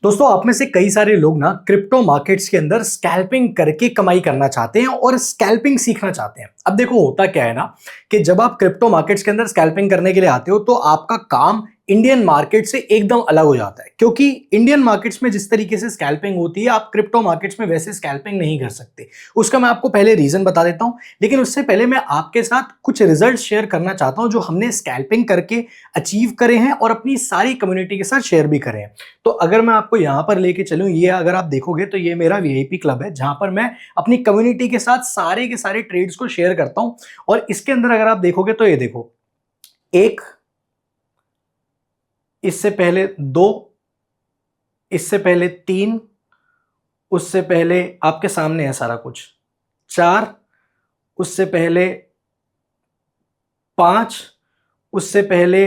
दोस्तों आप में से कई सारे लोग ना क्रिप्टो मार्केट्स के अंदर स्कैल्पिंग करके कमाई करना चाहते हैं और स्कैल्पिंग सीखना चाहते हैं। अब देखो होता क्या है ना कि जब आप क्रिप्टो मार्केट्स के अंदर स्कैल्पिंग करने के लिए आते हो तो आपका काम इंडियन मार्केट से एकदम अलग हो जाता है, क्योंकि इंडियन मार्केट्स में जिस तरीके से स्कैल्पिंग होती है आप क्रिप्टो मार्केट्स में वैसे स्कैल्पिंग नहीं कर सकते। उसका मैं आपको पहले रीजन बता देता हूं, लेकिन उससे पहले मैं आपके साथ कुछ रिजल्ट शेयर करना चाहता हूं जो हमने स्कैल्पिंग करके अचीव करे हैं और अपनी सारी कम्युनिटी के साथ शेयर भी करे हैं। तो अगर मैं आपको यहां पर लेके चलूं, ये अगर आप देखोगे तो ये मेरा वीआईपी क्लब है जहां पर मैं अपनी कम्युनिटी के साथ सारे के सारे ट्रेड्स को शेयर करता हूं। और इसके अंदर अगर आप देखोगे तो ये देखो, एक, इससे पहले दो, इससे पहले तीन, उससे पहले आपके सामने है सारा कुछ, चार, उससे पहले पांच, उससे पहले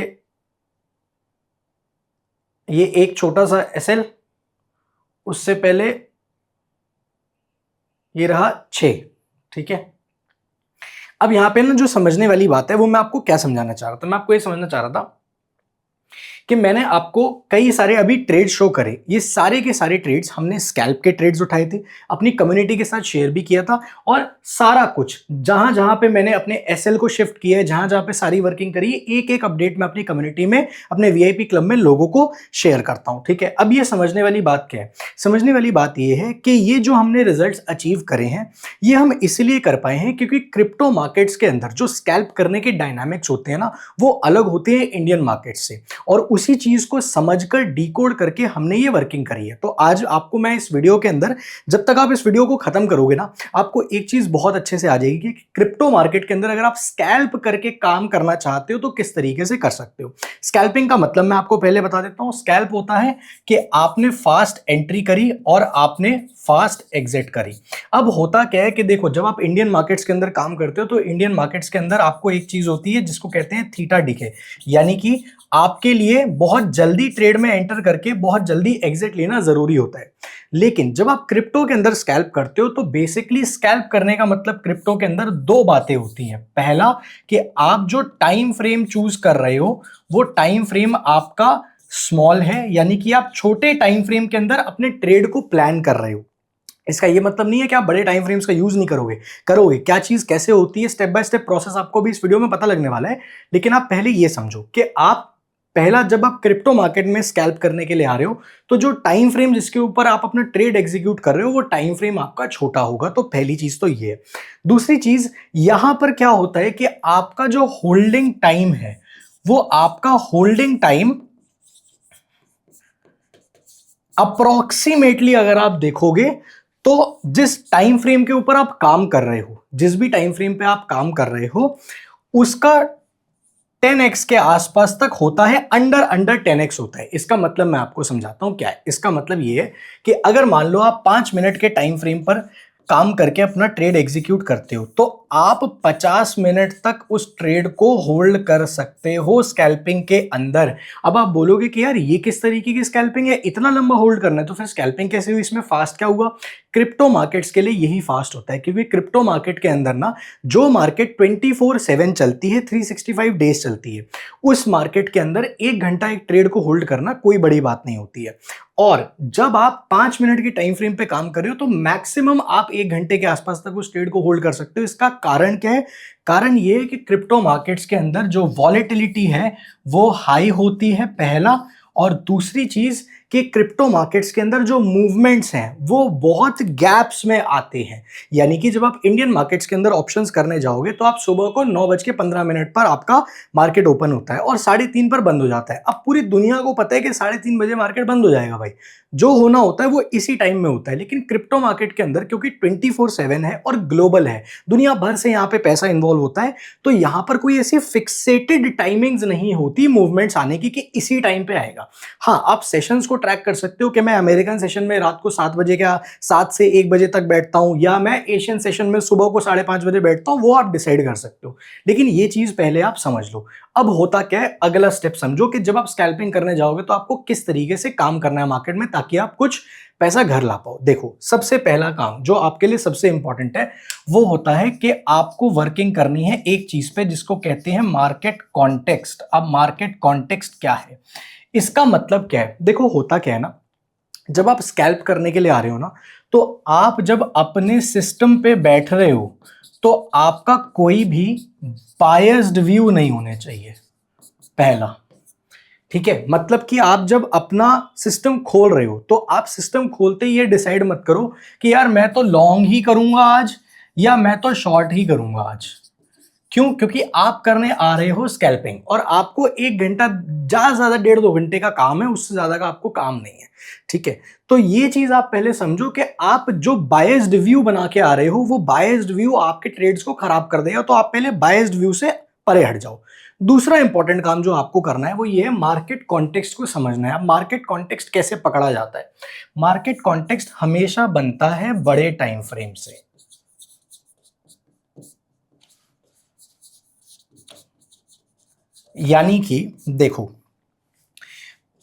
ये एक छोटा सा एसएल, उससे पहले ये रहा 6। ठीक है, अब यहां पे ना जो समझने वाली बात है वो मैं आपको क्या समझाना चाह रहा था, मैं आपको ये समझना चाह रहा था कि मैंने आपको कई सारे अभी ट्रेड शो करे। ये सारे के सारे ट्रेड्स हमने स्कैल्प के ट्रेड्स उठाए थे, अपनी कम्युनिटी के साथ शेयर भी किया था, और सारा कुछ जहां जहां पे मैंने अपने एसएल को शिफ्ट किया है, जहां जहां पे सारी वर्किंग करी है, एक एक अपडेट मैं अपनी कम्युनिटी में, अपने वीआईपी क्लब में लोगों को शेयर करता हूं। ठीक है, अब ये समझने वाली बात क्या है? समझने वाली बात ये है कि ये जो हमने रिजल्ट अचीव करे हैं ये हम इसलिए कर पाए हैं क्योंकि क्रिप्टो मार्केट्स के अंदर जो स्कैल्प करने के डायनामिक्स होते हैं ना, वो अलग होते हैं इंडियन मार्केट से, और उसी चीज को समझकर डिकोड करके हमने ये वर्किंग करी है। तो आज आपको मैं इस वीडियो के अंदर, जब तक आप इस वीडियो को खत्म करोगे ना, आपको एक चीज बहुत अच्छे से आ जाएगी कि क्रिप्टो मार्केट के अंदर अगर आप स्कैल्प करके काम करना चाहते हो तो किस तरीके से कर सकते हो। स्कैल्पिंग का मतलब मैं आपको पहले बता देता हूं। स्कैल्प होता है कि आपने फास्ट एंट्री करी और आपने फास्ट एग्जिट करी। अब होता क्या है कि देखो, जब आप इंडियन मार्केट्स के अंदर काम करते हो तो इंडियन मार्केट्स के अंदर आपको एक चीज होती है जिसको कहते हैं थीटा डिके, यानी कि आपके लिए बहुत जल्दी ट्रेड में एंटर करके बहुत जल्दी एग्जिट लेना जरूरी होता है। लेकिन जब आप क्रिप्टो के अंदर स्कैल्प करते हो तो बेसिकली स्कैल्प करने का मतलब क्रिप्टो के अंदर दो बातें होती हैं। पहला कि आप जो टाइम फ्रेम चूज कर रहे हो वो टाइम फ्रेम आपका स्मॉल है, यानी कि आप छोटे टाइम फ्रेम के अंदर अपने ट्रेड को प्लान कर रहे हो। इसका ये मतलब नहीं है कि आप बड़े टाइम फ्रेम्स का यूज नहीं करोगे, करोगे। क्या चीज कैसे होती है, स्टेप बाय स्टेप प्रोसेस आपको भी इस वीडियो में पता लगने वाला है। लेकिन आप पहले ये समझो कि आप पहला, जब आप क्रिप्टो मार्केट में स्कैल्प करने के लिए आ रहे हो तो जो टाइम फ्रेम जिसके ऊपर आप अपना ट्रेड एग्जीक्यूट कर रहे हो वो टाइम फ्रेम आपका छोटा होगा। तो पहली चीज तो ये है। दूसरी चीज, यहां पर क्या होता है कि आपका जो होल्डिंग टाइम है वो आपका होल्डिंग टाइम अप्रोक्सीमेटली अगर आप देखोगे तो जिस टाइम फ्रेम के ऊपर आप काम कर रहे हो, जिस भी टाइम फ्रेम पे आप काम कर रहे हो, उसका 10x के आसपास तक होता है, अंडर 10x होता है। इसका मतलब मैं आपको समझाता हूं क्या है। इसका मतलब ये है कि अगर मान लो आप 5 मिनट के टाइम फ्रेम पर काम करके अपना ट्रेड एग्जीक्यूट करते हो तो आप 50 मिनट तक उस ट्रेड को होल्ड कर सकते हो स्कैल्पिंग के अंदर। अब आप बोलोगे कि यार ये किस तरीके की स्कैल्पिंग है, इतना लंबा होल्ड करना है, तो फिर स्कैल्पिंग कैसे हुई, इसमें फास्ट क्या हुआ? क्रिप्टो मार्केट्स के लिए यही फास्ट होता है, क्योंकि क्रिप्टो मार्केट के अंदर ना जो मार्केट 24/7 चलती है, 365 डेज चलती है, उस मार्केट के अंदर 1 घंटा एक ट्रेड को होल्ड करना कोई बड़ी बात नहीं होती है। और जब आप 5 मिनट के टाइम फ्रेम पे काम कर रहे हो तो मैक्सिमम आप 1 घंटे के आसपास तक उस ट्रेड को होल्ड कर सकते हो। इसका कारण क्या है? कारण ये है कि क्रिप्टो मार्केट्स के अंदर जो वॉलेटिलिटी है वो हाई होती है, पहला। और दूसरी चीज कि क्रिप्टो मार्केट्स के अंदर जो मूवमेंट्स हैं वो बहुत गैप्स में आते हैं। यानी कि जब आप इंडियन मार्केट्स के अंदर ऑप्शंस करने जाओगे तो आप सुबह को 9:15 पर आपका मार्केट ओपन होता है और 3:30 पर बंद हो जाता है। अब पूरी दुनिया को पता है कि 3:30 बजे मार्केट बंद हो जाएगा भाई, जो होना होता है वो इसी टाइम में होता है। लेकिन क्रिप्टो मार्केट के अंदर क्योंकि 24/7 है और ग्लोबल है, दुनिया भर से यहाँ पे पैसा इन्वॉल्व होता है, तो यहाँ पर कोई ऐसी फिक्सेटेड टाइमिंग्स नहीं होती मूवमेंट्स आने की कि इसी टाइम पे आएगा। हाँ, आप सेशंस को ट्रैक कर सकते हो कि मैं अमेरिकन सेशन में रात को 7 बजे का 7 से 1 बजे तक बैठता हूं, या मैं एशियन सेशन में सुबह को 5:30 बजे बैठता हूं, वो आप डिसाइड कर सकते हो। लेकिन ये चीज पहले आप समझ लो। अब होता क्या है, अगला स्टेप समझो कि जब आप स्कैल्पिंग करने जाओगे तो आपको किस तरीके से काम करना है मार्केट में ताकि आप कुछ पैसा घर ला पाओ। देखो, सबसे पहला काम जो आपके लिए सबसे इंपॉर्टेंट है वो होता है कि आपको वर्किंग करनी है एक चीज पे जिसको कहते हैं मार्केट कॉन्टेक्स्ट। अब मार्केट कॉन्टेक्स्ट क्या है, इसका मतलब क्या है? देखो होता क्या है ना, जब आप स्कैल्प करने के लिए आ रहे हो ना, तो आप जब अपने सिस्टम पे बैठ रहे हो तो आपका कोई भी बायस्ड व्यू नहीं होने चाहिए, पहला। ठीक है, मतलब कि आप जब अपना सिस्टम खोल रहे हो तो आप सिस्टम खोलते ही ये डिसाइड मत करो कि यार मैं तो लॉन्ग ही करूंगा आज या मैं तो शॉर्ट ही करूंगा आज। क्यों? क्योंकि आप करने आ रहे हो स्कैल्पिंग, और आपको 1 घंटा, ज्यादा से ज्यादा 1.5-2 घंटे का काम है, उससे ज्यादा का आपको काम नहीं है। ठीक है, तो ये चीज आप पहले समझो कि आप जो बायस्ड व्यू बना के आ रहे हो वो बायस्ड व्यू आपके ट्रेड्स को खराब कर देगा, तो आप पहले बायस्ड व्यू से परे हट जाओ। दूसरा इंपॉर्टेंट काम जो आपको करना है वो ये है, मार्केट कॉन्टेक्स्ट को समझना है। अब मार्केट कॉन्टेक्स्ट कैसे पकड़ा जाता है? मार्केट कॉन्टेक्स्ट हमेशा बनता है बड़े टाइम फ्रेम से। यानी कि देखो,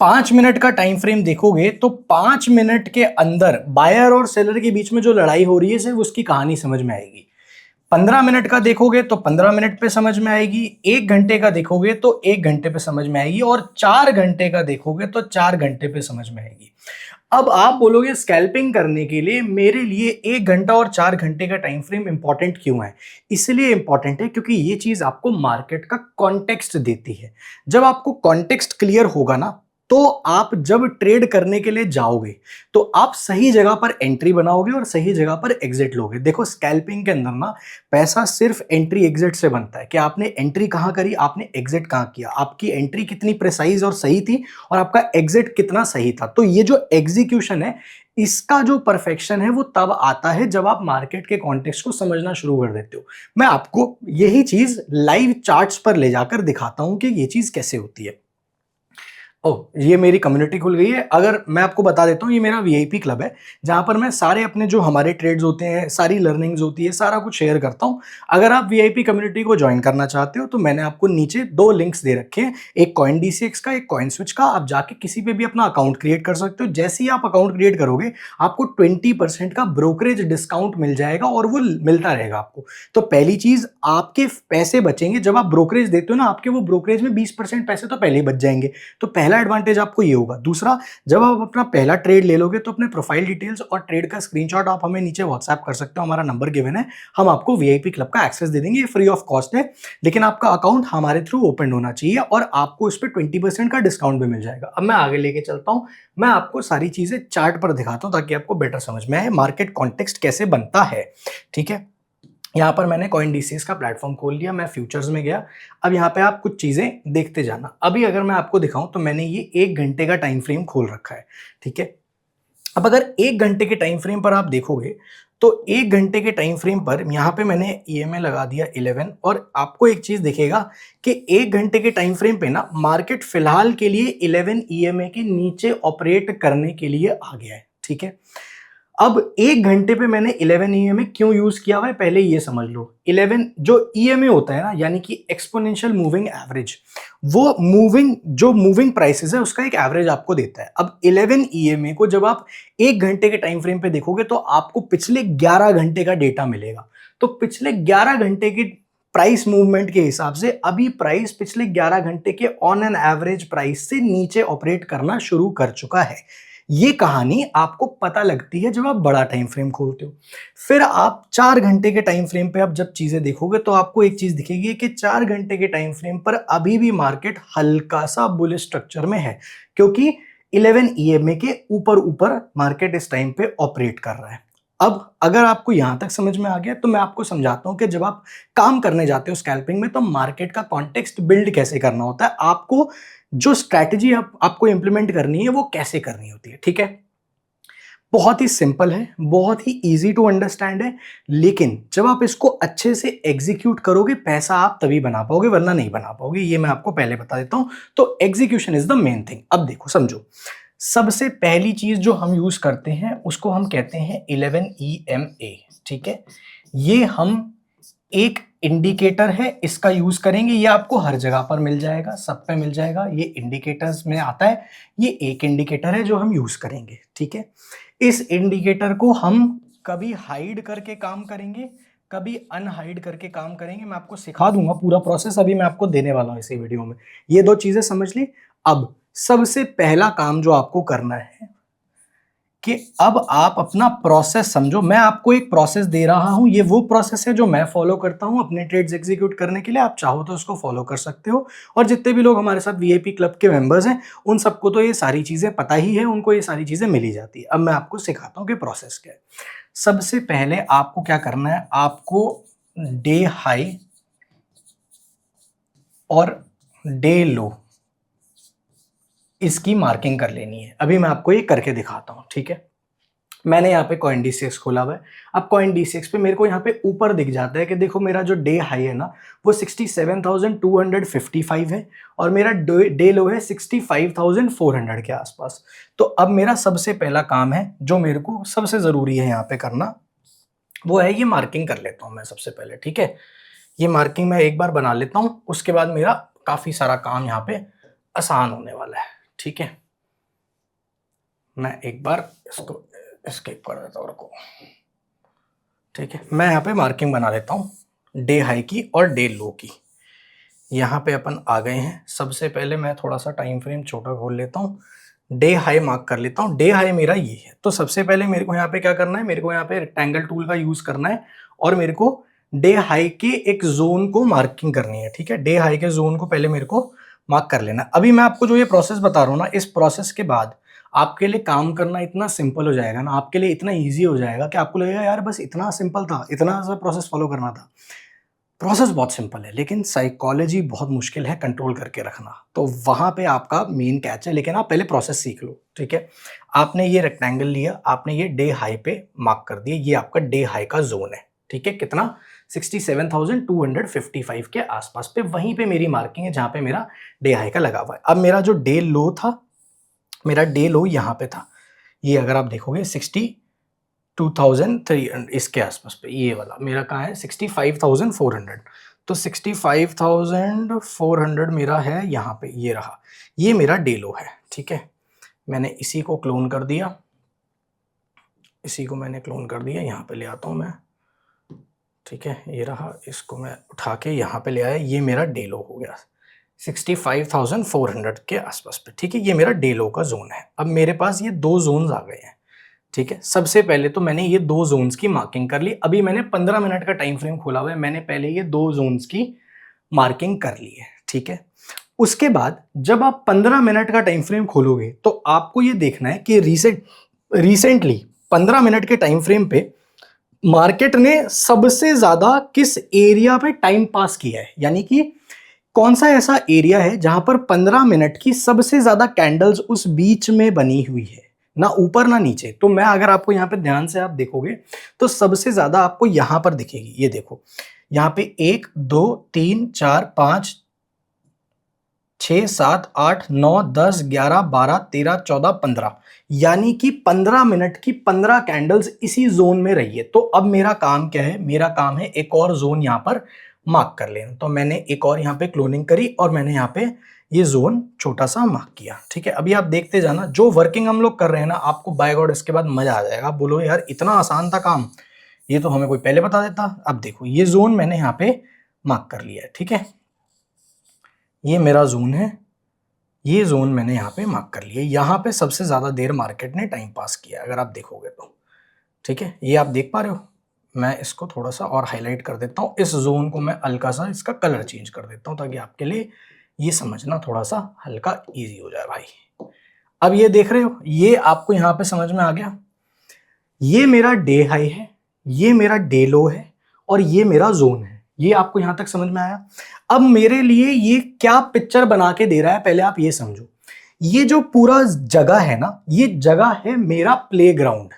5 मिनट का टाइम फ्रेम देखोगे तो 5 मिनट के अंदर बायर और सेलर के बीच में जो लड़ाई हो रही है सिर्फ उसकी कहानी समझ में आएगी। 15 मिनट का देखोगे तो 15 मिनट पे समझ में आएगी, 1 घंटे का देखोगे तो 1 घंटे पे समझ में आएगी, और 4 घंटे का देखोगे तो 4 घंटे पे समझ में आएगी। अब आप बोलोगे स्कैल्पिंग करने के लिए मेरे लिए 1 घंटा और 4 घंटे का टाइम फ्रेम इंपॉर्टेंट क्यों है? इसलिए इंपॉर्टेंट है क्योंकि ये चीज आपको मार्केट का कॉन्टेक्स्ट देती है। जब आपको कॉन्टेक्स्ट क्लियर होगा ना, तो आप जब ट्रेड करने के लिए जाओगे तो आप सही जगह पर एंट्री बनाओगे और सही जगह पर एग्जिट लोगे। देखो, स्कैल्पिंग के अंदर ना पैसा सिर्फ एंट्री एग्जिट से बनता है कि आपने एंट्री कहां करी, आपने एग्जिट कहां किया, आपकी एंट्री कितनी प्रिसाइज और सही थी, और आपका एग्जिट कितना सही था। तो ये जो एग्जीक्यूशन है, इसका जो परफेक्शन है वो तब आता है जब आप मार्केट के कॉन्टेक्स्ट को समझना शुरू कर देते हो। मैं आपको यही चीज लाइव चार्ट्स पर ले जाकर दिखाता हूं कि ये चीज कैसे होती है। ओह, ये मेरी कम्युनिटी खुल गई है। अगर मैं आपको बता देता हूँ, ये मेरा वीआईपी क्लब है जहाँ पर मैं सारे अपने जो हमारे ट्रेड्स होते हैं, सारी लर्निंग्स होती है, सारा कुछ शेयर करता हूँ। अगर आप वीआईपी कम्युनिटी को ज्वाइन करना चाहते हो तो मैंने आपको नीचे 2 लिंक्स दे रखे हैं, एक कॉइन डीसीएक्स का, एक कॉइन स्विच का। आप जाके किसी पे भी अपना अकाउंट क्रिएट कर सकते हो। जैसे ही आप अकाउंट क्रिएट करोगे आपको 20% का ब्रोकरेज डिस्काउंट मिल जाएगा, और वो मिलता रहेगा आपको। तो पहली चीज, आपके पैसे बचेंगे। जब आप ब्रोकरेज देते हो ना, आपके वो ब्रोकरेज में 20% पैसे तो पहले ही बच जाएंगे। तो पहला एडवांटेज आपको ये होगा। दूसरा, जब आप अपना पहला ट्रेड ले लोगे तो अपने प्रोफाइल डिटेल्स और ट्रेड का स्क्रीनशॉट आप हमें नीचे व्हाट्सएप कर सकते हो, हमारा नंबर गिवन है। हम आपको वीआईपी क्लब का एक्सेस दे देंगे, ये फ्री ऑफ कॉस्ट है, लेकिन आपका अकाउंट हमारे थ्रू ओपन होना चाहिए और आपको इस पर 20% का डिस्काउंट भी मिल जाएगा। अब मैं आगे लेके चलता हूँ, मैं आपको सारी चीजें चार्ट पर दिखाता हूँ ताकि आपको बेटर समझ में आए मार्केट कॉन्टेक्स्ट कैसे बनता है। ठीक है, यहाँ पर मैंने कॉइन डीसीएस का प्लेटफॉर्म खोल लिया, मैं फ्यूचर्स में गया। अब यहाँ पे आप कुछ चीजें देखते जाना। अभी अगर मैं आपको दिखाऊं तो मैंने ये 1 घंटे का टाइम फ्रेम खोल रखा है। ठीक है, अब अगर 1 घंटे के टाइम फ्रेम पर आप देखोगे तो 1 घंटे के टाइम फ्रेम पर यहाँ पे मैंने ईएमए लगा दिया 11, और आपको एक चीज दिखेगा कि 1 घंटे के टाइम फ्रेम पे ना मार्केट फिलहाल के लिए 11 ईएमए के नीचे ऑपरेट करने के लिए आ गया है। ठीक है, अब 1 घंटे पे मैंने 11 ईएमए क्यों यूज किया हुआ है पहले ये समझ लो। 11 जो ईएमए होता है ना, यानी कि एक्सपोनेंशियल मूविंग एवरेज, वो जो मूविंग प्राइसेस है उसका एक एवरेज आपको देता है। अब 11 ईएमए को जब आप 1 घंटे के टाइम फ्रेम पे देखोगे तो आपको पिछले 11 घंटे का डेटा मिलेगा। तो पिछले 11 घंटे की प्राइस मूवमेंट के हिसाब से अभी प्राइस पिछले 11 घंटे के ऑन एन एवरेज प्राइस से नीचे ऑपरेट करना शुरू कर चुका है। ये कहानी आपको पता लगती है जब आप बड़ा टाइम फ्रेम खोलते हो। फिर आप 4 घंटे के टाइम फ्रेम पे आप जब चीजें देखोगे तो आपको एक चीज दिखेगी कि 4 घंटे के टाइम फ्रेम पर अभी भी मार्केट हल्का सा बुलिश स्ट्रक्चर में है, क्योंकि 11 ईएमए के ऊपर ऊपर मार्केट इस टाइम पे ऑपरेट कर रहा है। अब अगर आपको यहां तक समझ में आ गया तो मैं आपको समझाता हूं कि जब आप काम करने जाते हो स्कैल्पिंग में तो मार्केट का कॉन्टेक्स्ट बिल्ड कैसे करना होता है, आपको जो स्ट्रैटेजी आपको इंप्लीमेंट करनी है वो कैसे करनी होती है। ठीक है, बहुत ही सिंपल है, बहुत ही इजी टू अंडरस्टैंड है, लेकिन जब आप इसको अच्छे से एग्जीक्यूट करोगे पैसा आप तभी बना पाओगे, वरना नहीं बना पाओगे। ये मैं आपको पहले बता देता हूं। तो execution is the main thing. अब देखो समझो, सबसे पहली चीज जो हम यूज करते हैं उसको हम कहते हैं 11 EMA। ठीक है, ये हम एक इंडिकेटर है, इसका यूज करेंगे। ये आपको हर जगह पर मिल जाएगा, सब पे मिल जाएगा, ये इंडिकेटर्स में आता है। ये एक इंडिकेटर है जो हम यूज करेंगे। ठीक है, इस इंडिकेटर को हम कभी हाइड करके काम करेंगे, कभी अनहाइड करके काम करेंगे। मैं आपको सिखा दूंगा पूरा प्रोसेस, अभी मैं आपको देने वाला हूं इसी वीडियो में। ये 2 चीजें समझ ली। अब सबसे पहला काम जो आपको करना है, कि अब आप अपना प्रोसेस समझो। मैं आपको एक प्रोसेस दे रहा हूं, ये वो प्रोसेस है जो मैं फॉलो करता हूं अपने ट्रेड्स एग्जीक्यूट करने के लिए। आप चाहो तो उसको फॉलो कर सकते हो, और जितने भी लोग हमारे साथ वीआईपी क्लब के मेंबर्स हैं उन सबको तो ये सारी चीजें पता ही है, उनको ये सारी चीजें मिली जाती है। अब मैं आपको सिखाता हूं कि प्रोसेस क्या है। सबसे पहले आपको क्या करना है, आपको डे हाई और डे लो इसकी मार्किंग कर लेनी है। अभी मैं आपको ये करके दिखाता हूं, ठीक है। मैंने यहाँ पे कॉइन D6 खोला हुआ है। अब कॉइन D6 पे मेरे को यहाँ पे ऊपर दिख जाता है कि देखो मेरा जो डे हाई है ना वो 67,255 है, और मेरा डे लो है 65,400 के आसपास। तो अब मेरा सबसे पहला काम है जो मेरे को सबसे जरूरी है यहाँ पे करना, वो है ये मार्किंग कर लेता हूँ मैं सबसे पहले, ठीक है। ये मार्किंग मैं एक बार बना लेता हूँ, उसके बाद मेरा काफी सारा काम यहाँ पे आसान होने वाला है, ठीक है। मैं एक बार इसको एस्केप कर देता हूँ, रुको, ठीक है। मैं यहाँ पे मार्किंग बना लेता हूँ डे हाई की और डे लो की। यहाँ पे अपन आ गए हैं। सबसे पहले मैं थोड़ा सा टाइम फ्रेम छोटा खोल लेता हूँ, डे हाई मार्क कर लेता हूँ। डे हाई मेरा ये है। तो सबसे पहले मेरे को यहाँ पे क्या करना है, मेरे को यहाँ पे रेक्टेंगल टूल का यूज करना है, और मेरे को डे हाई के एक जोन को मार्किंग करनी है, ठीक है। डे हाई के जोन को पहले मेरे को मार्क कर लेना। अभी मैं आपको जो ये प्रोसेस बता रहा हूँ ना, इस प्रोसेस के बाद आपके लिए काम करना इतना सिंपल हो जाएगा ना, आपके लिए इतना इजी हो जाएगा कि आपको लगेगा यार बस इतना सिंपल था, इतना सा प्रोसेस फॉलो करना था। प्रोसेस बहुत सिंपल है, लेकिन साइकोलॉजी बहुत मुश्किल है कंट्रोल करके रखना। तो वहां पे आपका मेन कैच है, लेकिन आप पहले प्रोसेस सीख लो, ठीक है। आपने ये रेक्टेंगल लिया, आपने ये डे हाई पे मार्क कर दिया, ये आपका डे हाई का जोन है, ठीक है। कितना, 67,255 के आसपास पे, वहीं पे मेरी मार्किंग है जहां पे मेरा डे हाई का लगा हुआ है। अब मेरा जो डे लो था, मेरा डे लो यहाँ पे था, ये अगर आप देखोगे 62,300 इसके आसपास पे, ये वाला मेरा कहाँ है 65,400। तो 65,400 मेरा है यहाँ पे, ये रहा, ये मेरा डे लो है, ठीक है। मैंने इसी को क्लोन कर दिया, इसी को मैंने क्लोन कर दिया, यहाँ पे ले आता हूँ मैं, ठीक है। ये रहा, इसको मैं उठा के यहाँ पे ले आया, ये मेरा डे लो हो गया 65,400 के आसपास पे, ठीक है। ये मेरा डे लो का जोन है। अब मेरे पास ये दो जोन्स आ गए हैं, ठीक है। सबसे पहले तो मैंने ये दो जोन्स की मार्किंग कर ली। अभी मैंने 15 मिनट का टाइम फ्रेम खोला हुआ है, मैंने पहले ये दो जोन्स की मार्किंग कर ली है, ठीक है। उसके बाद जब आप 15 मिनट का टाइम फ्रेम खोलोगे तो आपको ये देखना है कि रिसेंटली 15 मिनट के टाइम फ्रेम पे मार्केट ने सबसे ज्यादा किस एरिया पे टाइम पास किया है, यानी कि कौन सा ऐसा एरिया है जहां पर 15 मिनट की सबसे ज्यादा कैंडल्स उस बीच में बनी हुई है, ना ऊपर ना नीचे। तो मैं अगर आपको यहाँ पे ध्यान से आप देखोगे तो सबसे ज्यादा आपको यहां पर दिखेगी, ये देखो यहाँ पे 1 2 3 4 5 6 7 8 9 10 11 12 13 14 15, यानी कि 15 मिनट की 15 कैंडल्स इसी जोन में रही है। तो अब मेरा काम क्या है, मेरा काम है एक और जोन यहाँ पर मार्क कर लेना। तो मैंने एक और यहाँ पे क्लोनिंग करी और मैंने यहाँ पे ये जोन छोटा सा मार्क किया, ठीक है। अभी आप देखते जाना, जो वर्किंग हम लोग कर रहे हैं ना, आपको बाय गॉड इसके बाद मजा आ जाएगा। आप बोलो यार इतना आसान था काम, ये तो हमें कोई पहले बता देता। अब देखो ये जोन मैंने यहाँ पे मार्क कर लिया है, ठीक है। ये मेरा जोन है, ये जोन मैंने यहाँ पे मार्क कर लिया। यहाँ पे सबसे ज्यादा देर मार्केट ने टाइम पास किया अगर आप देखोगे तो, ठीक है। ये आप देख पा रहे हो, मैं इसको थोड़ा सा और हाईलाइट कर देता हूँ। इस जोन को मैं हल्का सा इसका कलर चेंज कर देता हूँ ताकि आपके लिए ये समझना थोड़ा सा हल्का इजी हो जाए भाई। अब ये देख रहे हो, ये आपको यहाँ पे समझ में आ गया। ये मेरा डे हाई है, ये मेरा डे लो है, और ये मेरा जोन है। ये आपको यहां तक समझ में आया। अब मेरे लिए ये क्या पिक्चर बना के दे रहा है, पहले आप ये समझो। ये जो पूरा जगह है ना, ये जगह है मेरा प्लेग्राउंड,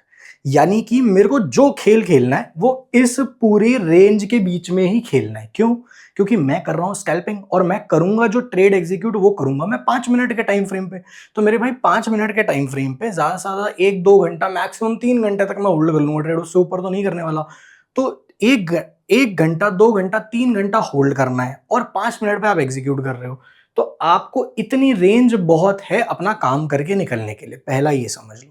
यानी कि मेरे को जो खेल खेलना है वो इस पूरी रेंज के बीच में ही खेलना है। क्यों? क्योंकि मैं कर रहा हूं स्कैल्पिंग, और मैं करूंगा जो ट्रेड एग्जीक्यूट वो करूंगा मैं 5 मिनट के टाइम फ्रेम पे। तो मेरे भाई 5 मिनट के टाइम फ्रेम पे ज्यादा से ज्यादा 1-2 घंटा, मैक्सिमम 3 घंटे तक मैं होल्ड कर लूंगा ट्रेड, उससे ऊपर तो नहीं करने वाला। तो एक घंटा, 2 घंटा, 3 घंटा होल्ड करना है, और 5 मिनट पे आप एग्जीक्यूट कर रहे हो। तो आपको इतनी रेंज बहुत है अपना काम करके निकलने के लिए, पहला ये समझ लो।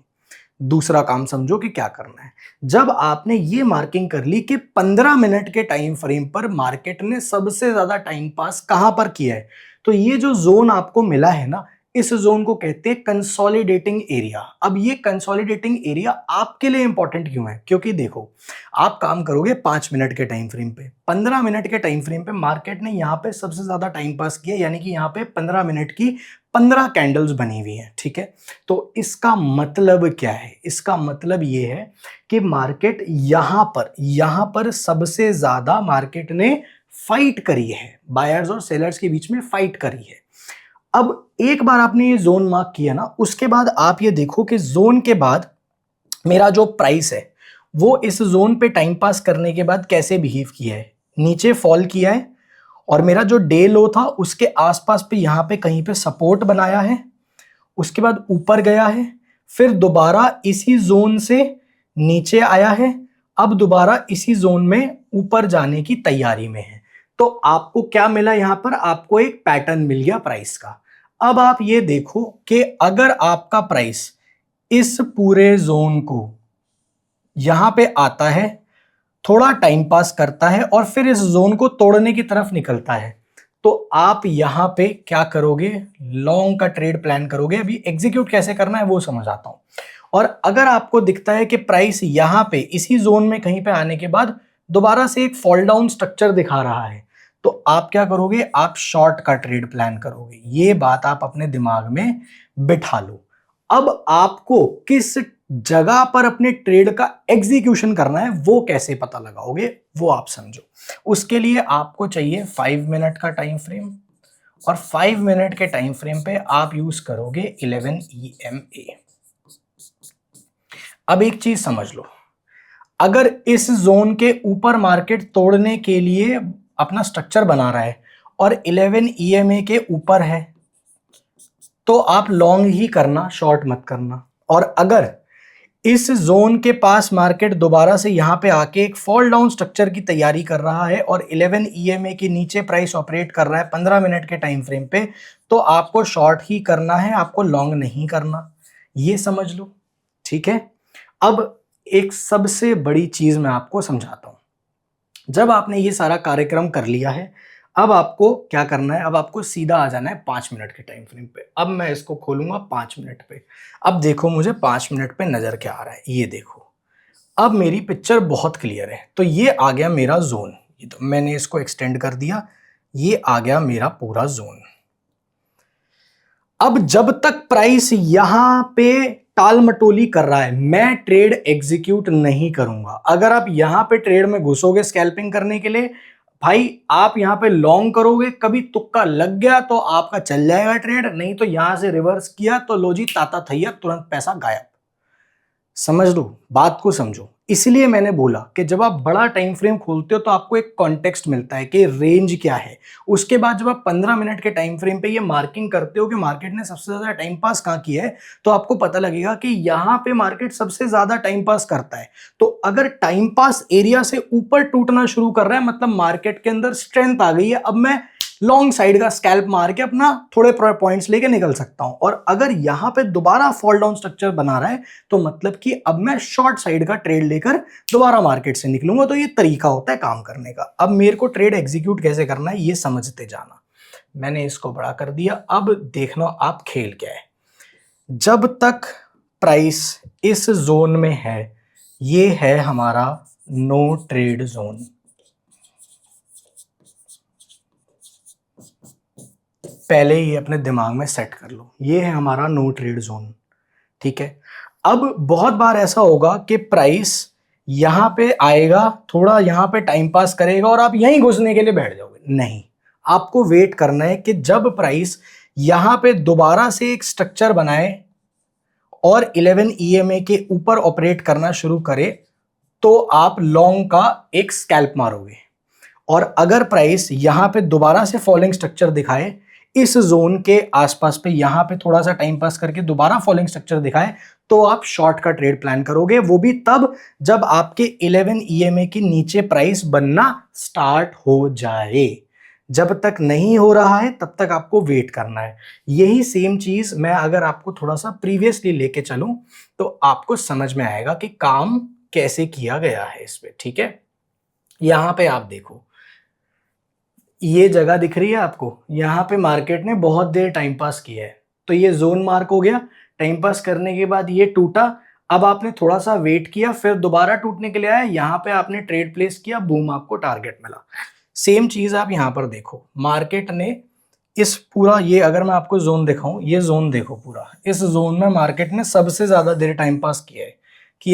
दूसरा काम समझो कि क्या करना है। जब आपने ये मार्किंग कर ली कि 15 मिनट के टाइम फ्रेम पर मार्केट ने सबसे ज्यादा टाइम पास कहां पर किया है, तो ये जो जोन आपको मिला है ना, इस जोन को कहते हैं कंसोलिडेटिंग एरिया। अब ये कंसोलिडेटिंग एरिया आपके लिए इंपॉर्टेंट क्यों है? क्योंकि देखो, आप काम करोगे 5 मिनट के टाइम फ्रेम पे, 15 मिनट के टाइम फ्रेम पे मार्केट ने यहां पे सबसे ज्यादा टाइम पास किया, यानी कि यहां पे 15 मिनट की 15 कैंडल्स बनी हुई हैं, ठीक है। तो इसका मतलब क्या है? इसका मतलब ये है कि मार्केट यहां पर सबसे ज्यादा मार्केट ने फाइट करी है, बायर्स और सेलर्स के बीच में फाइट करी है। अब एक बार आपने ये जोन मार्क किया ना, उसके बाद आप ये देखो कि जोन के बाद मेरा जो प्राइस है वो इस जोन पे टाइम पास करने के बाद कैसे बिहेव किया है। नीचे फॉल किया है और मेरा जो डे लो था उसके आसपास पे यहां पे कहीं पे सपोर्ट बनाया है, उसके बाद ऊपर गया है, फिर दोबारा इसी जोन से नीचे आया है, अब दोबारा इसी जोन में ऊपर जाने की तैयारी में है। तो आपको क्या मिला? यहां पर आपको एक पैटर्न मिल गया प्राइस का। अब आप ये देखो कि अगर आपका प्राइस इस पूरे जोन को यहां पे आता है, थोड़ा टाइम पास करता है और फिर इस जोन को तोड़ने की तरफ निकलता है, तो आप यहां पे क्या करोगे? लॉन्ग का ट्रेड प्लान करोगे। अभी एग्जीक्यूट कैसे करना है वो समझ आता हूं। और अगर आपको दिखता है कि प्राइस यहां पे इसी जोन में कहीं पे आने के बाद दोबारा से एक फॉल डाउन स्ट्रक्चर दिखा रहा है, तो आप क्या करोगे? आप शॉर्ट का ट्रेड प्लान करोगे। ये बात आप अपने दिमाग में बिठा लो। अब आपको किस जगह पर अपने ट्रेड का एग्जीक्यूशन करना है वो कैसे पता लगाओगे वो आप समझो। उसके लिए आपको चाहिए 5 मिनट का टाइम फ्रेम, और 5 मिनट के टाइम फ्रेम पे आप यूज करोगे 11 EMA। अब एक चीज समझ लो, अगर इस जोन के ऊपर मार्केट तोड़ने के लिए अपना स्ट्रक्चर बना रहा है और 11 EMA के ऊपर है, तो आप लॉन्ग ही करना, शॉर्ट मत करना। और अगर इस जोन के पास मार्केट दोबारा से यहां पे आके एक फॉल डाउन स्ट्रक्चर की तैयारी कर रहा है और 11 EMA के नीचे प्राइस ऑपरेट कर रहा है 15 मिनट के टाइम फ्रेम पे, तो आपको शॉर्ट ही करना है, आपको लॉन्ग नहीं करना। ये समझ लो, ठीक है। अब एक सबसे बड़ी चीज मैं आपको समझाता हूं। जब आपने ये सारा कार्यक्रम कर लिया है, अब आपको क्या करना है? अब आपको सीधा आ जाना है 5 मिनट के टाइम फ्रेम पे। अब मैं इसको खोलूंगा 5 मिनट पे। अब देखो मुझे 5 मिनट पे नजर क्या आ रहा है, ये देखो। अब मेरी पिक्चर बहुत क्लियर है। तो ये आ गया मेरा जोन, ये तो मैंने इसको एक्सटेंड कर दिया, ये आ गया मेरा पूरा जोन। अब जब तक प्राइस यहां पे टाल मटोली कर रहा है, मैं ट्रेड एग्जीक्यूट नहीं करूंगा। अगर आप यहां पे ट्रेड में घुसोगे स्कैल्पिंग करने के लिए, भाई आप यहां पे लॉन्ग करोगे, कभी तुक्का लग गया तो आपका चल जाएगा ट्रेड, नहीं तो यहां से रिवर्स किया तो लो जी ताता थैया, तुरंत पैसा गायब। समझ लो, बात को समझो। इसलिए मैंने बोला कि जब आप बड़ा टाइम फ्रेम खोलते हो तो आपको एक कॉन्टेक्स्ट मिलता है कि रेंज क्या है। उसके बाद जब आप 15 मिनट के टाइम फ्रेम पे ये मार्किंग करते हो कि मार्केट ने सबसे ज्यादा टाइम पास कहां किया है, तो आपको पता लगेगा कि यहां पे मार्केट सबसे ज्यादा टाइम पास करता है। तो अगर टाइम पास एरिया से ऊपर टूटना शुरू कर रहा है, मतलब मार्केट के अंदर स्ट्रेंथ आ गई है, अब मैं लॉन्ग साइड का स्कैल्प मार के अपना थोड़े पॉइंट्स लेके निकल सकता हूं। और अगर यहां पे दोबारा फॉल डाउन स्ट्रक्चर बना रहा है, तो मतलब कि अब मैं शॉर्ट साइड का ट्रेड लेकर दोबारा मार्केट से निकलूंगा। तो ये तरीका होता है काम करने का। अब मेरे को ट्रेड एग्जीक्यूट कैसे करना है ये समझते जाना। मैंने इसको बड़ा कर दिया। अब देखना आप खेल क्या है। जब तक प्राइस इस जोन में है, ये है हमारा नो ट्रेड जोन। पहले ही अपने दिमाग में सेट कर लो, ये है हमारा नो ट्रेड जोन, ठीक है। अब बहुत बार ऐसा होगा कि प्राइस यहां पे आएगा, थोड़ा यहां पे टाइम पास करेगा और आप यहीं घुसने के लिए बैठ जाओगे। नहीं, आपको वेट करना है कि जब प्राइस यहां पे दोबारा से एक स्ट्रक्चर बनाए और 11 EMA के ऊपर ऑपरेट करना शुरू करे, तो आप लॉन्ग का एक स्कैल्प मारोगे। और अगर प्राइस यहां पे दोबारा से फॉलिंग स्ट्रक्चर दिखाए, इस जोन के आसपास पे यहां पे थोड़ा सा टाइम पास करके दोबारा फॉलिंग स्ट्रक्चर दिखाए, तो आप शॉर्ट का ट्रेड प्लान करोगे। वो भी तब जब आपके 11 EMA के नीचे प्राइस बनना स्टार्ट हो जाए। जब तक नहीं हो रहा है तब तक आपको वेट करना है। यही सेम चीज मैं अगर आपको थोड़ा सा प्रीवियसली लेके चलूं, तो आपको समझ में आएगा कि काम कैसे किया गया है इस पे, ठीक है। यहां पे आप देखो, ये जगह दिख रही है आपको, यहां पे मार्केट ने बहुत देर टाइम पास किया है। तो ये जोन मार्क हो गया, टाइम पास करने के बाद ये टूटा, अब आपने थोड़ा सा वेट किया, फिर दोबारा टूटने के लिए आया, यहां पे आपने ट्रेड प्लेस किया, बूम, आपको टारगेट मिला। सेम चीज आप यहां पर देखो, मार्केट ने इस पूरा, ये अगर मैं आपको जोन दिखाऊं, ये जोन देखो पूरा, इस जोन में मार्केट ने सबसे ज्यादा देर टाइम पास किया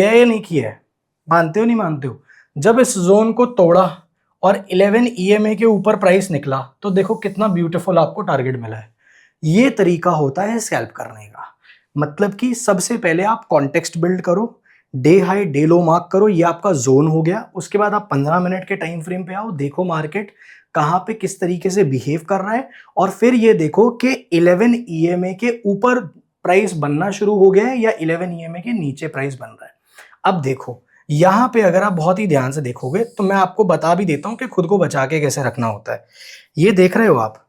है या नहीं किया है? मानते हो नहीं मानते हो? जब इस जोन को तोड़ा और 11 EMA के ऊपर प्राइस निकला, तो देखो कितना ब्यूटीफुल आपको टारगेट मिला है। ये तरीका होता है स्कैल्प करने का। मतलब कि सबसे पहले आप कॉन्टेक्स्ट बिल्ड करो, डे हाई डे लो मार्क करो, ये आपका जोन हो गया। उसके बाद आप 15 मिनट के टाइम फ्रेम पे आओ, देखो मार्केट कहाँ पे किस तरीके से बिहेव कर रहा है, और फिर ये देखो कि 11 EMA के ऊपर प्राइस बनना शुरू हो गया है या 11 EMA के नीचे प्राइस बन रहा है। अब देखो यहां पे अगर आप बहुत ही ध्यान से देखोगे तो मैं आपको बता भी देता हूं कि खुद को बचा के कैसे रखना होता है। ये देख रहे हो आप,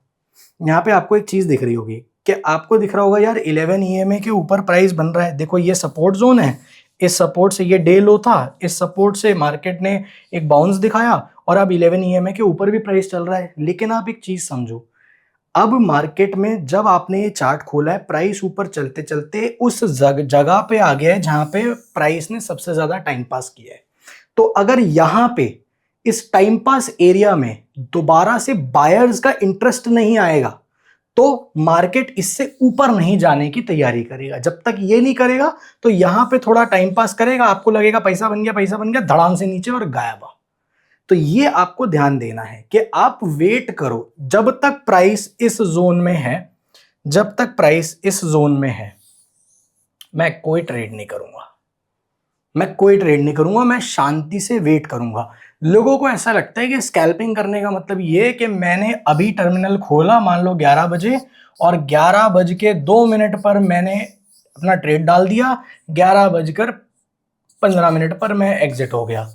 यहाँ पे आपको एक चीज दिख रही होगी कि आपको दिख रहा होगा यार 11 EMA के ऊपर प्राइस बन रहा है। देखो ये सपोर्ट जोन है, इस सपोर्ट से ये डे लो था, इस सपोर्ट से मार्केट ने एक बाउंस दिखाया और अब 11 EMA के ऊपर भी प्राइस चल रहा है। लेकिन आप एक चीज समझो, अब मार्केट में जब आपने ये चार्ट खोला है, प्राइस ऊपर चलते चलते उस जगह पे आ गया है जहां पे प्राइस ने सबसे ज्यादा टाइम पास किया है। तो अगर यहां पे इस टाइम पास एरिया में दोबारा से बायर्स का इंटरेस्ट नहीं आएगा, तो मार्केट इससे ऊपर नहीं जाने की तैयारी करेगा। जब तक ये नहीं करेगा तो यहां पे थोड़ा टाइम पास करेगा, आपको लगेगा पैसा बन गया, धड़ाम से नीचे और गायब। तो ये आपको ध्यान देना है कि आप वेट करो जब तक प्राइस इस जोन में है, जब तक प्राइस इस जोन में है मैं कोई ट्रेड नहीं करूंगा, मैं शांति से वेट करूंगा। लोगों को ऐसा लगता है कि स्कैल्पिंग करने का मतलब ये है कि मैंने अभी टर्मिनल खोला, मान लो 11 बजे, और 11:02 पर मैंने अपना ट्रेड डाल दिया, 11:15 पर मैं एग्जिट हो गया।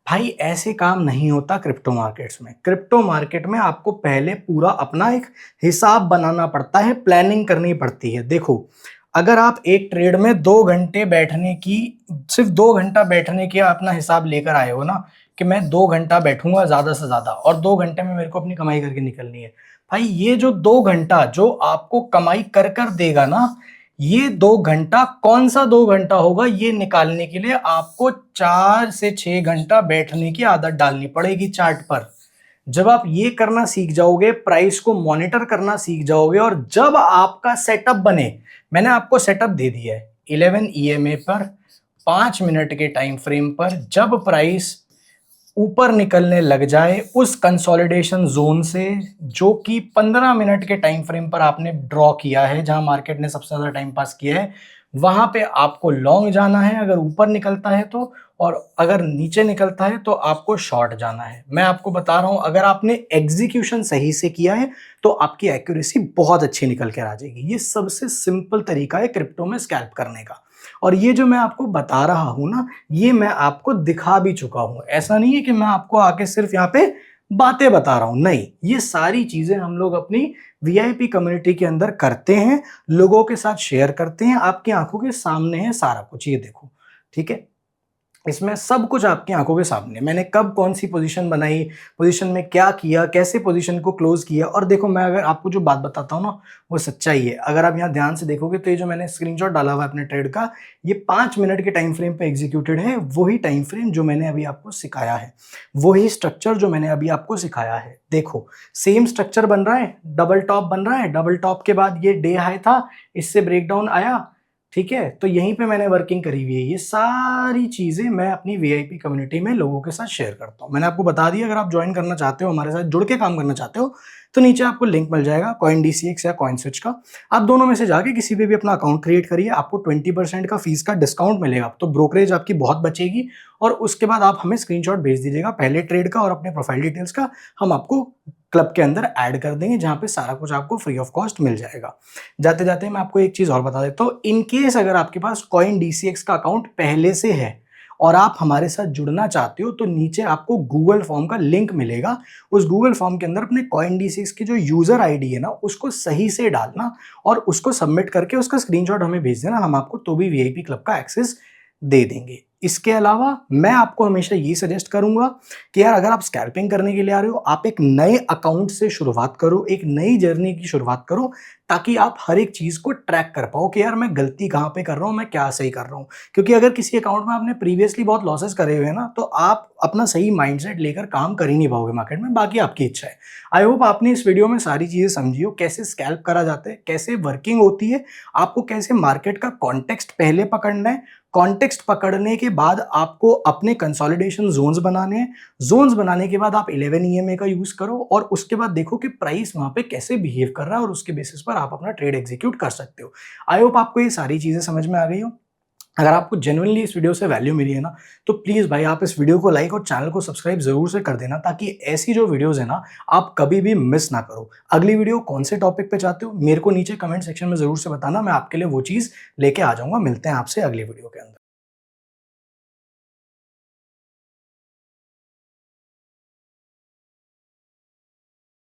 भाई ऐसे काम नहीं होता क्रिप्टो मार्केट्स में। क्रिप्टो मार्केट में आपको पहले पूरा अपना एक हिसाब बनाना पड़ता है, प्लानिंग करनी पड़ती है। देखो अगर आप एक ट्रेड में 2 घंटे बैठने की, सिर्फ 2 घंटा बैठने की अपना हिसाब लेकर आए हो ना, कि मैं 2 घंटा बैठूंगा ज्यादा से ज्यादा और 2 घंटे में मेरे को अपनी कमाई करके निकलनी है, भाई ये जो 2 घंटा जो आपको कमाई कर कर देगा ना, ये 2 घंटा कौन सा 2 घंटा होगा, ये निकालने के लिए आपको 4 से 6 घंटा बैठने की आदत डालनी पड़ेगी चार्ट पर। जब आप ये करना सीख जाओगे, प्राइस को मॉनिटर करना सीख जाओगे, और जब आपका सेटअप बने, मैंने आपको सेटअप दे दिया है 11 EMA पर 5 मिनट के टाइम फ्रेम पर, जब प्राइस ऊपर निकलने लग जाए उस कंसोलिडेशन जोन से जो कि 15 मिनट के टाइम फ्रेम पर आपने ड्रॉ किया है, जहां मार्केट ने सबसे ज्यादा टाइम पास किया है, वहां पे आपको लॉन्ग जाना है अगर ऊपर निकलता है तो, और अगर नीचे निकलता है तो आपको शॉर्ट जाना है। मैं आपको बता रहा हूं, अगर आपने एग्जीक्यूशन सही से किया है तो आपकी एक्यूरेसी बहुत अच्छी निकल कर आ जाएगी। ये सबसे सिंपल तरीका है क्रिप्टो में स्कैल्प करने का। और ये जो मैं आपको बता रहा हूं ना, ये मैं आपको दिखा भी चुका हूं। ऐसा नहीं है कि मैं आपको आके सिर्फ यहाँ पे बातें बता रहा हूं, नहीं, ये सारी चीजें हम लोग अपनी VIP कम्युनिटी के अंदर करते हैं, लोगों के साथ शेयर करते हैं, आपकी आंखों के सामने है सारा कुछ। ये देखो, ठीक है, इसमें सब कुछ आपकी आंखों के सामने, मैंने कब कौन सी पोजीशन बनाई, पोजीशन में क्या किया, कैसे पोजीशन को क्लोज किया। और देखो मैं अगर आपको जो बात बताता हूँ ना, वो सच्चाई है। अगर आप यहाँ ध्यान से देखोगे तो ये जो मैंने स्क्रीनशॉट डाला हुआ है अपने ट्रेड का, ये 5 मिनट के टाइम फ्रेम पे एग्जीक्यूटेड है। वही टाइम फ्रेम जो मैंने अभी आपको सिखाया है, वही स्ट्रक्चर जो मैंने अभी आपको सिखाया है। देखो सेम स्ट्रक्चर बन रहा है, डबल टॉप बन रहा है, डबल टॉप के बाद ये डे हाई था, इससे ब्रेकडाउन आया, ठीक है, तो यहीं पे मैंने वर्किंग करी हुई है। ये सारी चीजें मैं अपनी VIP कम्युनिटी में लोगों के साथ शेयर करता हूं। मैंने आपको बता दिया, अगर आप ज्वाइन करना चाहते हो, हमारे साथ जुड़ के काम करना चाहते हो, तो नीचे आपको लिंक मिल जाएगा CoinDCX या CoinSwitch का। आप दोनों में से जाके किसी पे भी अपना अकाउंट क्रिएट करिए, आपको 20% का फीस का डिस्काउंट मिलेगा, तो ब्रोकरेज आपकी बहुत बचेगी। और उसके बाद आप हमें स्क्रीनशॉट भेज दीजिएगा पहले ट्रेड का और अपने प्रोफाइल डिटेल्स का, हम आपको क्लब के अंदर ऐड कर देंगे, जहां पे सारा कुछ आपको फ्री ऑफ कॉस्ट मिल जाएगा। जाते जाते मैं आपको एक चीज और बता देता हूं, इन केस अगर आपके पास CoinDCX का अकाउंट पहले से है और आप हमारे साथ जुड़ना चाहते हो, तो नीचे आपको गूगल फॉर्म का लिंक मिलेगा। उस गूगल फॉर्म के अंदर अपने CoinDCX की जो यूजर ID है ना, उसको सही से डालना और उसको सबमिट करके उसका स्क्रीनशॉट हमें भेज देना, हम आपको तो भी VIP क्लब का एक्सेस दे देंगे। इसके अलावा मैं आपको हमेशा ये सजेस्ट करूंगा कि यार अगर आप स्कैल्पिंग करने के लिए आ रहे हो, आप एक नए अकाउंट से शुरुआत करो, एक नई जर्नी की शुरुआत करो, ताकि आप हर एक चीज़ को ट्रैक कर पाओ कि यार मैं गलती कहाँ पे कर रहा हूँ, मैं क्या सही कर रहा हूँ। क्योंकि अगर किसी अकाउंट में आपने प्रीवियसली बहुत लॉसेस करे हुए हैं ना, तो आप अपना सही माइंडसेट लेकर काम कर ही नहीं पाओगे मार्केट में, बाकी आपकी इच्छा है। आई होप आपने इस वीडियो में सारी चीज़ें समझी हो, कैसे स्कैल्प करा जाता है, कैसे वर्किंग होती है, आपको कैसे मार्केट का कॉन्टेक्स्ट पहले पकड़ना है, कॉन्टेक्स्ट पकड़ने के बाद आपको अपने कंसोलिडेशन जोन्स बनाने हैं, जोन्स बनाने के बाद आप 11 ईएमए का यूज करो और उसके बाद देखो कि प्राइस वहां पे कैसे बिहेव कर रहा है और उसके बेसिस पर आप अपना ट्रेड एग्जीक्यूट कर सकते हो। आई होप आपको ये सारी चीजें समझ में आ गई हो। अगर आपको जेन्युइनली इस वीडियो से वैल्यू मिली है ना, तो प्लीज़ भाई आप इस वीडियो को लाइक और चैनल को सब्सक्राइब ज़रूर से कर देना, ताकि ऐसी जो वीडियोज़ है ना, आप कभी भी मिस ना करो। अगली वीडियो कौन से टॉपिक पे चाहते हो, मेरे को नीचे कमेंट सेक्शन में ज़रूर से बताना, मैं आपके लिए वो चीज़ लेके आ जाऊँगा। मिलते हैं आपसे अगली वीडियो के अंदर।